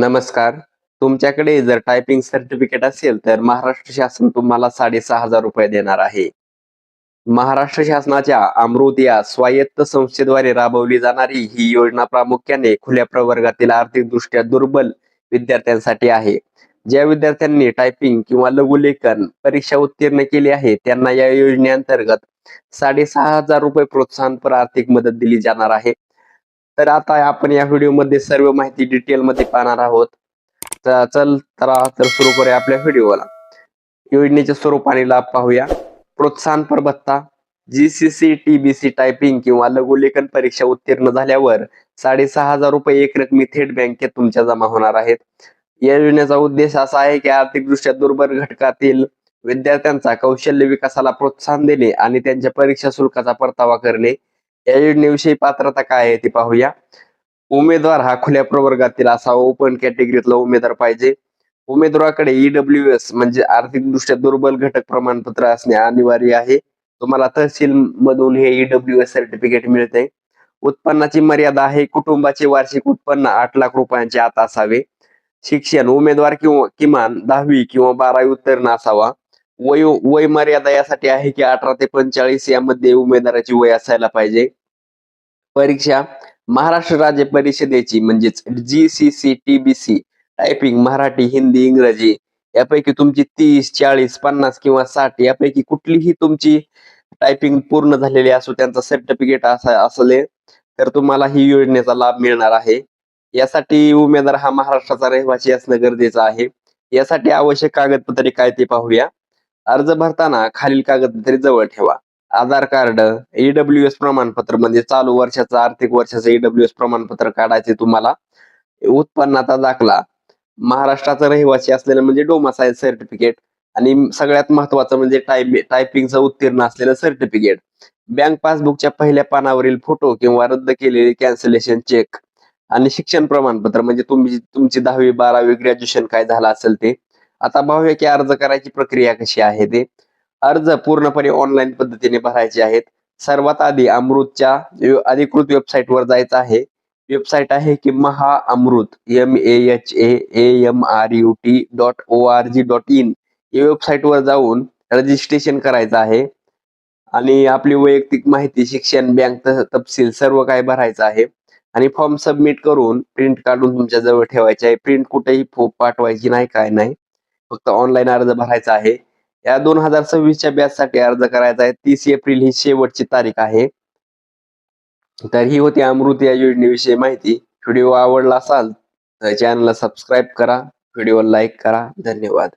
नमस्कार. तुमच्याकडे जर टायपिंग सर्टिफिकेट असेल तर महाराष्ट्र शासन तुम्हाला 6,500 रुपये देणार आहे. महाराष्ट्र शासनाच्या अमृत या स्वायत्त संस्थेद्वारे राबवली जाणारी ही योजना प्रामुख्याने खुल्या प्रवर्गातील आर्थिकदृष्ट्या दुर्बल विद्यार्थ्यांसाठी आहे. ज्या विद्यार्थ्यांनी टायपिंग किंवा लघुलेखन परीक्षा उत्तीर्ण केली आहे त्यांना या योजनेअंतर्गत 6,500 रुपये प्रोत्साहनपर आर्थिक मदत दिली जाणार आहे. तर आता आपण या व्हिडिओमध्ये सर्व माहिती डिटेलमध्ये पाहणार आहोत. तर सुरू करूया आपल्या व्हिडिओला. योजनेचे स्वरूप आणि लाभ पाहूया. प्रोत्साहनपर भत्ता. जीसीसी टीबीसी टायपिंग किंवा लघुलेखन परीक्षा उत्तीर्ण झाल्यावर 6,500 रुपये एकरकमी थेट बँकेत तुमच्या जमा होणार आहेत. या योजनेचा उद्देश असा आहे की आर्थिकदृष्ट्या दुर्बल घटकातील विद्यार्थ्यांचा कौशल्य विकासाला प्रोत्साहन देणे आणि त्यांच्या परीक्षा शुल्काचा परतावा करणे. या योजनेविषयी पात्रता काय आहे ते पाहूया. उमेदवार हा खुल्या प्रवर्गातील असावा. ओपन कॅटेगरीतला उमेदवार पाहिजे. उमेदवाराकडे ईडब्ल्यूएस म्हणजे आर्थिकदृष्ट्या दुर्बल घटक प्रमाणपत्र असणे अनिवार्य आहे. तुम्हाला तहसील मधून हे ईडब्ल्यूएस सर्टिफिकेट मिळते. उत्पन्नाची मर्यादा आहे कुटुंबाचे वार्षिक उत्पन्न 8 लाख रुपयांचे आत असावे. शिक्षण उमेदवार किमान 10वी किंवा 12वी उत्तीर्ण असावा. वय मर्यादा यासाठी आहे की 18 ते 45 यामध्ये उमेदवाराची वय असायला पाहिजे. परीक्षा महाराष्ट्र राज्य परिषदेची म्हणजेच GCC TBC typing Marathi Hindi इंग्रजी यापैकी तुमची 30 40 50 किंवा 60 यापैकी कुठलीही तुमची टायपिंग पूर्ण झालेली असो त्यांचा सर्टिफिकेट असले तर तुम्हाला ही योजनेचा लाभ मिळणार आहे. यासाठी उमेदवार हा महाराष्ट्राचा रहिवासी असणं गरजेचं आहे. यासाठी आवश्यक कागदपत्रे काय ते पाहूया. अर्ज भरताना खालील कागदपत्रे जवळ ठेवा. आधार कार्ड, ईडब्ल्यूएस प्रमाणपत्र म्हणजे चालू वर्षाचं आर्थिक वर्षाचं ईडब्ल्यूएस प्रमाणपत्र काढायचे तुम्हाला. उत्पन्नाचा दाखला, महाराष्ट्राचा रहिवासी असलेलं म्हणजे डोमासाईल सर्टिफिकेट आणि सगळ्यात महत्वाचं म्हणजे टायपिंगचं उत्तीर्ण असलेलं सर्टिफिकेट. बँक पासबुकच्या पहिल्या पानावरील फोटो किंवा रद्द केलेले कॅन्सलेशन चेक आणि शिक्षण प्रमाणपत्र म्हणजे तुमची 10वी 12वी ग्रॅज्युएशन काय झालं असेल ते. आता पाहूया की अर्ज करायची प्रक्रिया कशी आहे ते. अर्ज पूर्णपणे ऑनलाईन पद्धतीने भरायचे आहेत. सर्वात आधी अमृतच्या अधिकृत वेबसाईटवर जायचं आहे. वेबसाईट आहे की महाअमृत MAHAAMRUT.org.in या वेबसाईटवर जाऊन रजिस्ट्रेशन करायचं आहे आणि आपली वैयक्तिक माहिती शिक्षण बँक तपशील सर्व काही भरायचं आहे आणि फॉर्म सबमिट करून प्रिंट काढून तुमच्या जवळ ठेवायचे आहे. प्रिंट कुठेही पाठवायची नाही, काय नाही, फक्त ऑनलाईन अर्ज भरायचा आहे. या 2026च्या बॅचसाठी अर्ज करायचा आहे. 30 एप्रिल ही शेवटची तारीख आहे. तर ही होती अमृत या योजनेविषयी माहिती. व्हिडिओ आवडला असाल तर चॅनलला सबस्क्राईब करा, व्हिडिओला लाईक करा. धन्यवाद.